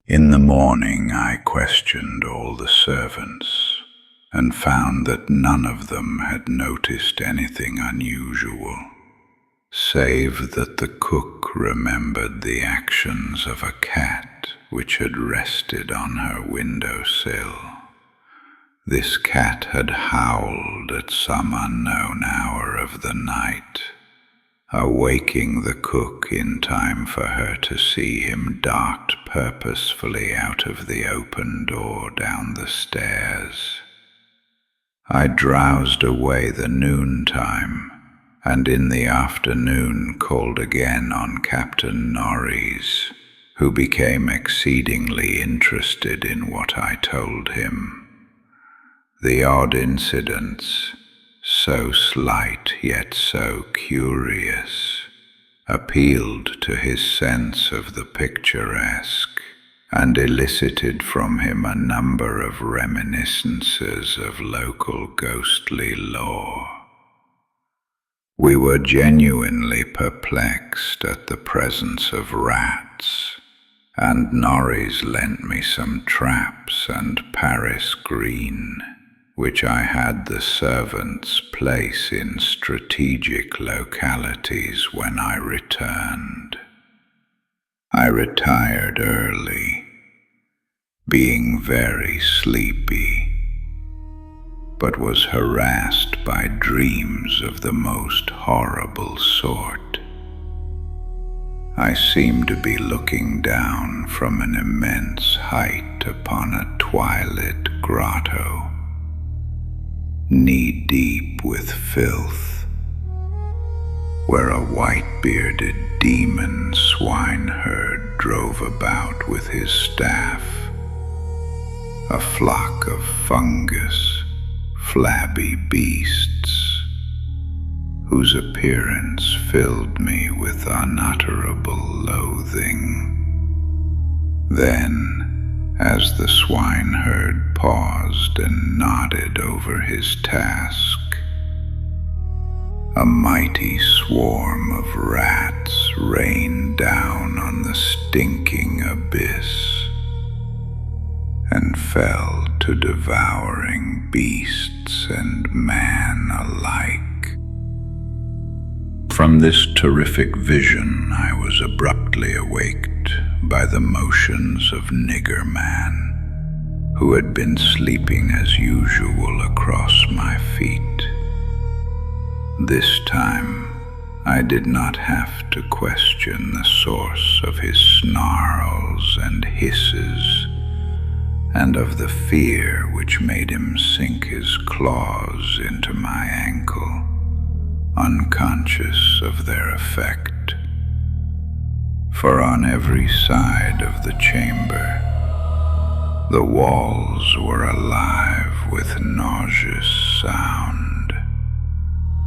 In the morning I questioned all the servants and found that none of them had noticed anything unusual, save that the cook remembered the actions of a cat which had rested on her window-sill. This cat had howled at some unknown hour of the night, awaking the cook in time for her to see him dart purposefully out of the open door down the stairs. I drowsed away the noontime, and in the afternoon called again on Captain Norreys, who became exceedingly interested in what I told him. The odd incidents, so slight yet so curious, appealed to his sense of the picturesque and elicited from him a number of reminiscences of local ghostly lore. We were genuinely perplexed at the presence of rats, and Norreys lent me some traps and Paris green, which I had the servants place in strategic localities when I returned. I retired early, being very sleepy, but was harassed by dreams of the most horrible sort. I seemed to be looking down from an immense height upon a twilit grotto, knee-deep with filth, where a white-bearded demon swineherd drove about with his staff. A flock of fungus, flabby beasts, whose appearance filled me with unutterable loathing. Then, as the swineherd paused and nodded over his task, a mighty swarm of rats rained down on the stinking abyss and fell to devouring beasts and man alike. From this terrific vision I was abruptly awaked by the motions of Nigger Man, who had been sleeping as usual across my feet. This time I did not have to question the source of his snarls and hisses, and of the fear which made him sink his claws into my ankle, unconscious of their effect. For on every side of the chamber, the walls were alive with nauseous sound,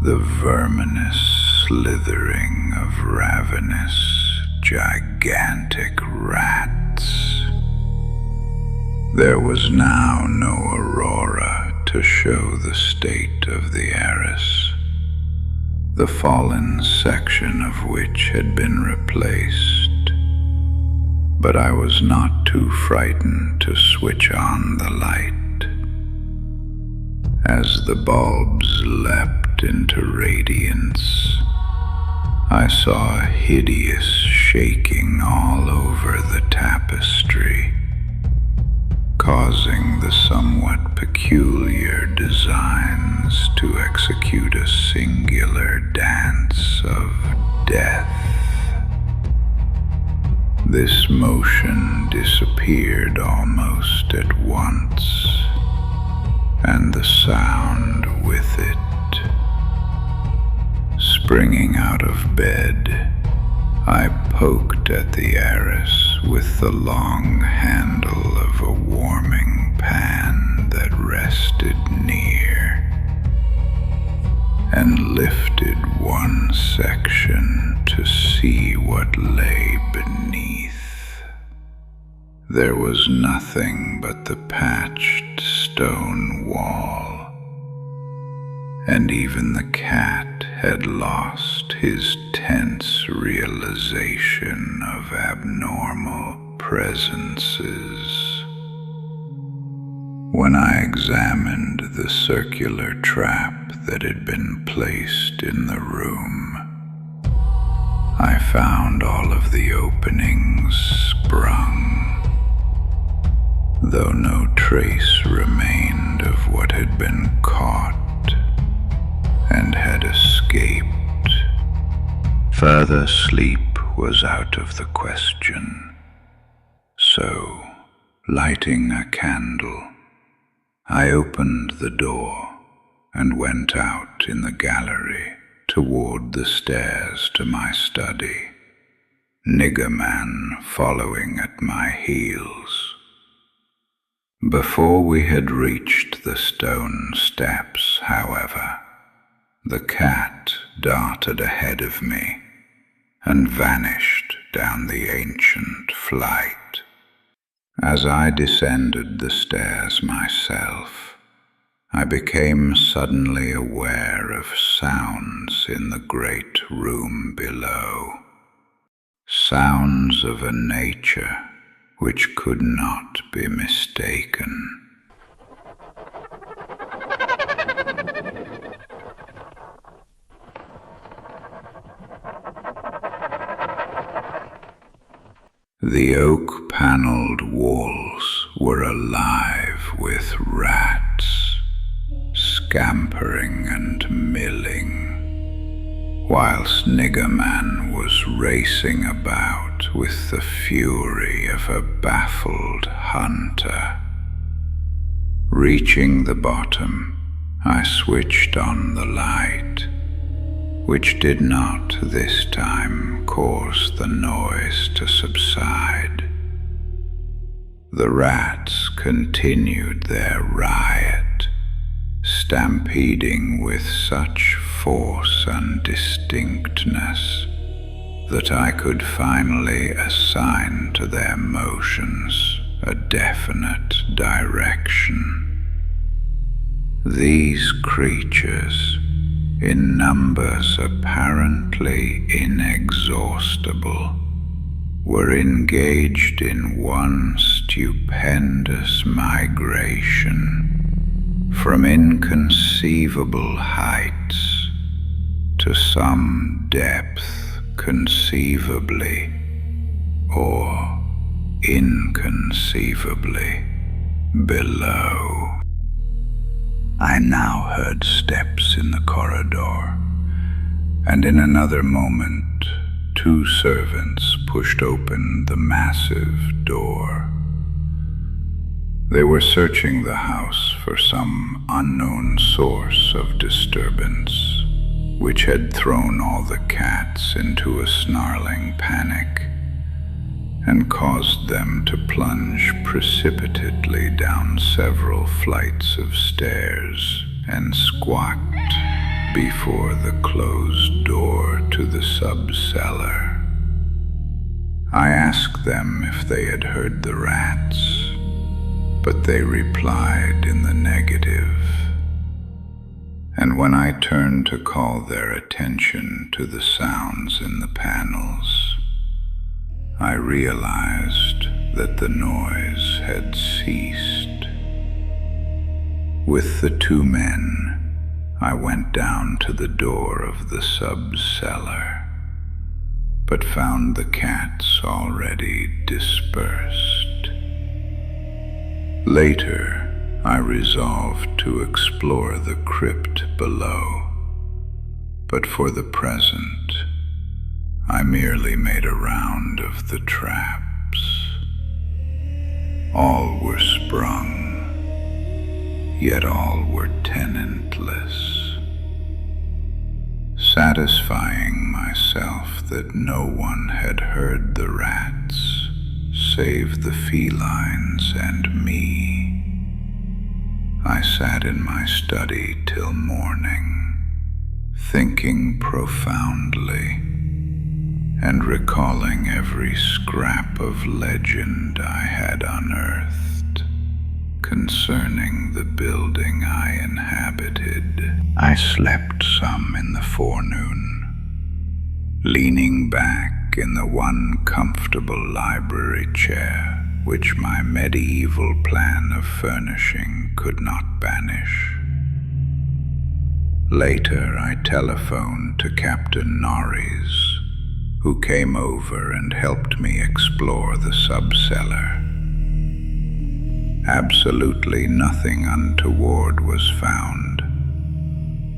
the verminous slithering of ravenous, gigantic rats. There was now no aurora to show the state of the arras, the fallen section of which had been replaced, but I was not too frightened to switch on the light. As the bulbs leapt into radiance, I saw a hideous shaking all over the tapestry, causing the somewhat peculiar designs to execute a singular dance of death. This motion disappeared almost at once, and the sound with it. Springing out of bed, I poked at the arras with the long handle of a warming pan that rested near, and lifted one section to see what lay beneath. There was nothing but the patched stone wall, and even the cat had lost his tense realization of abnormal presences. When I examined the circular trap that had been placed in the room, I found all of the openings sprung, though no trace remained of what had been caught and had escaped. Further sleep was out of the question, so, lighting a candle, I opened the door and went out in the gallery toward the stairs to my study, Niggerman following at my heels. Before we had reached the stone steps, however, the cat darted ahead of me and vanished down the ancient flight. As I descended the stairs myself, I became suddenly aware of sounds in the great room below, sounds of a nature which could not be mistaken. The oak-paneled walls were alive with rats, scampering and milling, whilst Niggerman was racing about with the fury of a baffled hunter. Reaching the bottom, I switched on the light, which did not this time cause the noise to subside. The rats continued their riot, stampeding with such force and distinctness that I could finally assign to their motions a definite direction. These creatures, in numbers apparently inexhaustible, were engaged in one stupendous migration from inconceivable heights to some depth conceivably or inconceivably below. I now heard steps in the corridor, and in another moment, 2 servants pushed open the massive door. They were searching the house for some unknown source of disturbance, which had thrown all the cats into a snarling panic and caused them to plunge precipitately down several flights of stairs and squat before the closed door to the sub-cellar. I asked them if they had heard the rats, but they replied in the negative. And when I turned to call their attention to the sounds in the panels, I realized that the noise had ceased. With the 2 men, I went down to the door of the sub-cellar, but found the cats already dispersed. Later, I resolved to explore the crypt below, but for the present, I merely made a round of the traps. All were sprung, yet all were tenantless, satisfying myself that no one had heard the rats save the felines and me. I sat in my study till morning, thinking profoundly and recalling every scrap of legend I had unearthed concerning the building I inhabited. I slept some in the forenoon, leaning back back in the one comfortable library chair which my medieval plan of furnishing could not banish. Later, I telephoned to Captain Norris, who came over and helped me explore the subcellar. Absolutely nothing untoward was found,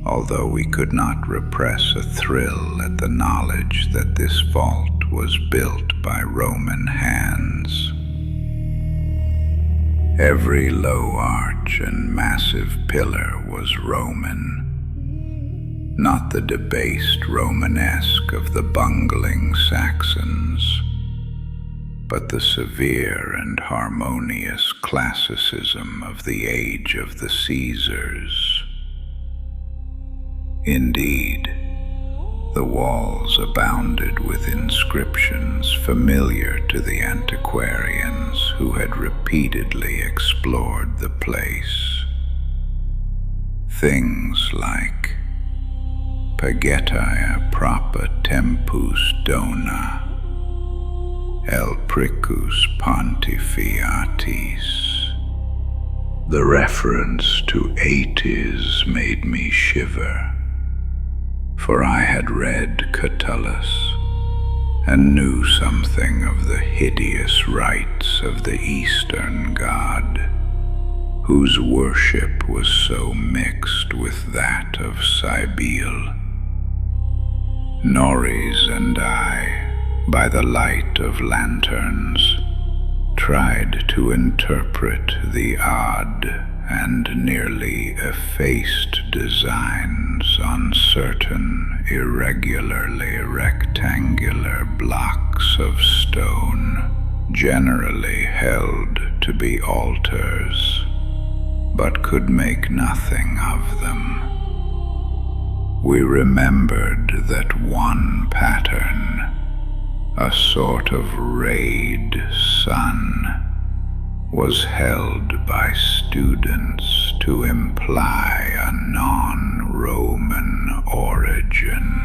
although we could not repress a thrill at the knowledge that this vault was built by Roman hands. Every low arch and massive pillar was Roman, not the debased Romanesque of the bungling Saxons, but the severe and harmonious classicism of the age of the Caesars. Indeed, the walls abounded with inscriptions familiar to the antiquarians who had repeatedly explored the place. Things like Pagetae propa tempus dona, El Pricus Pontifiatis. The reference to Aetes made me shiver, for I had read Catullus and knew something of the hideous rites of the Eastern god, whose worship was so mixed with that of Cybele. Norris and I, by the light of lanterns, tried to interpret the odd and nearly effaced designs on certain irregularly rectangular blocks of stone, generally held to be altars, but could make nothing of them. We remembered that one pattern, a sort of rayed sun, was held by students to imply a non-Roman origin,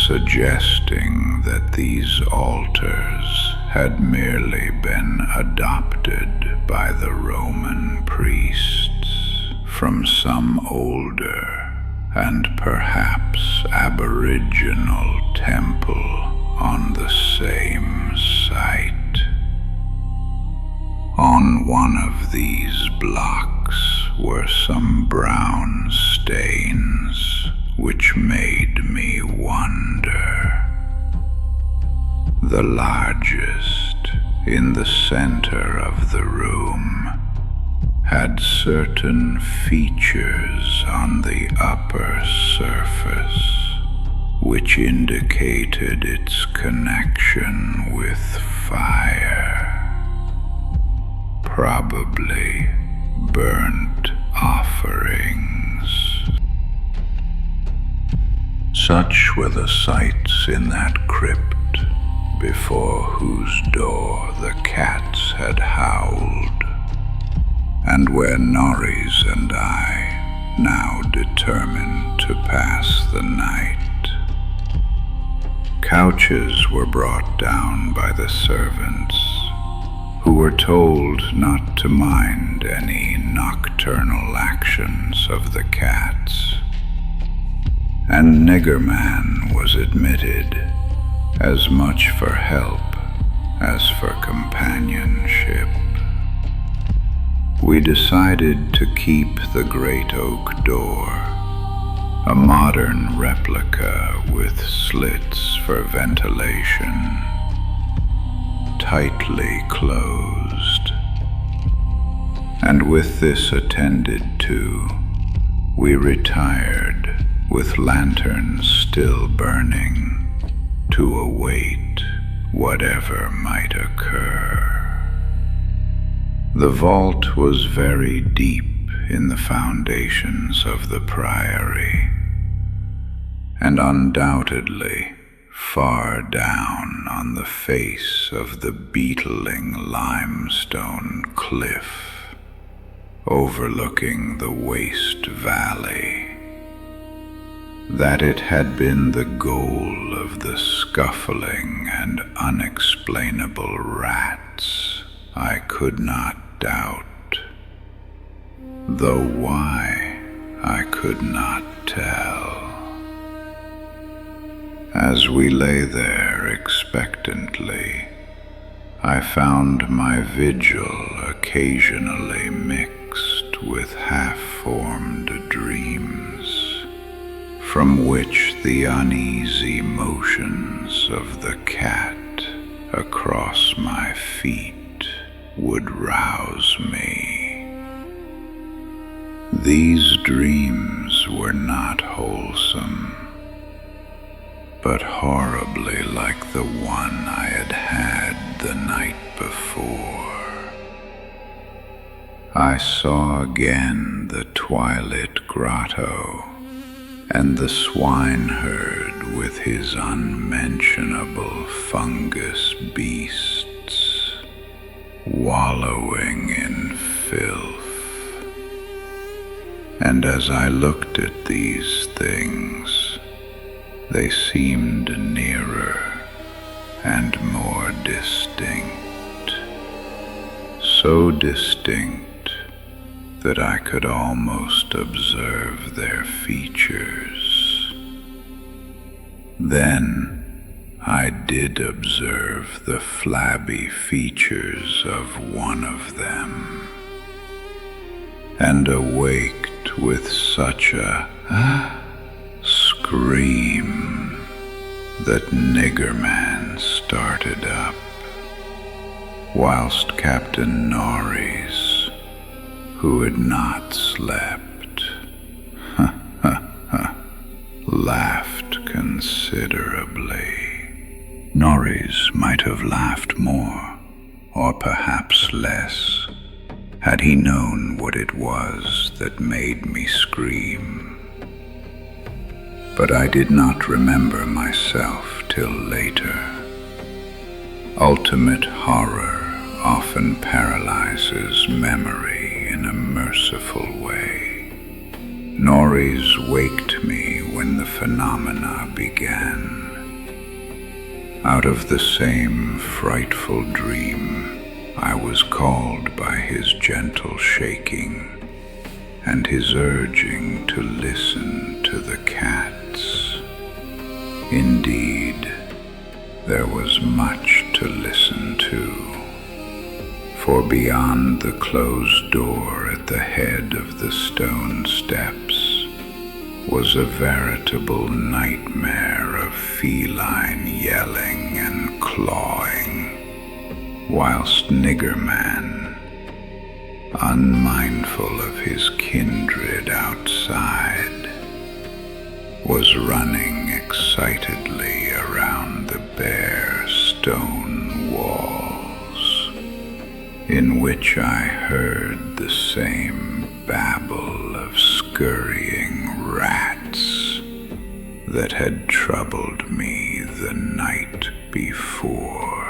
suggesting that these altars had merely been adopted by the Roman priests from some older and perhaps aboriginal temple on the same site. On one of these blocks were some brown stains which made me wonder. The largest, in the center of the room, had certain features on the upper surface which indicated its connection with fire. Probably burnt offerings. Such were the sights in that crypt before whose door the cats had howled, and where Norris and I now determined to pass the night. Couches were brought down by the servants, who were told not to mind any nocturnal actions of the cats, and Niggerman was admitted, as much for help as for companionship. We decided to keep the great oak door, a modern replica with slits for ventilation, tightly closed, and with this attended to, we retired with lanterns still burning to await whatever might occur. The vault was very deep in the foundations of the priory, and undoubtedly far down on the face of the beetling limestone cliff, overlooking the waste valley. That it had been the goal of the scuffling and unexplainable rats, I could not doubt, though why I could not tell. As we lay there expectantly, I found my vigil occasionally mixed with half-formed dreams, from which the uneasy motions of the cat across my feet would rouse me. These dreams were not wholesome, but horribly like the one I had had the night before. I saw again the twilit grotto, and the swineherd with his unmentionable fungus beasts, wallowing in filth. And as I looked at these things, they seemed nearer and more distinct, so distinct that I could almost observe their features. Then I did observe the flabby features of one of them, and awaked with such a scream that Niggerman started up, whilst Captain Norris, who had not slept, laughed considerably. Norris might have laughed more, or perhaps less, had he known what it was that made me scream. But I did not remember myself till later. Ultimate horror often paralyzes memory in a merciful way. Norris waked me when the phenomena began. Out of the same frightful dream, I was called by his gentle shaking and his urging to listen to the cats. Indeed, there was much to listen to, for beyond the closed door at the head of the stone steps was a veritable nightmare of feline yelling and clawing, whilst Niggerman, unmindful of his kindred outside, was running excitedly around the bare stone walls, in which I heard the same babble of scurrying rats that had troubled me the night before.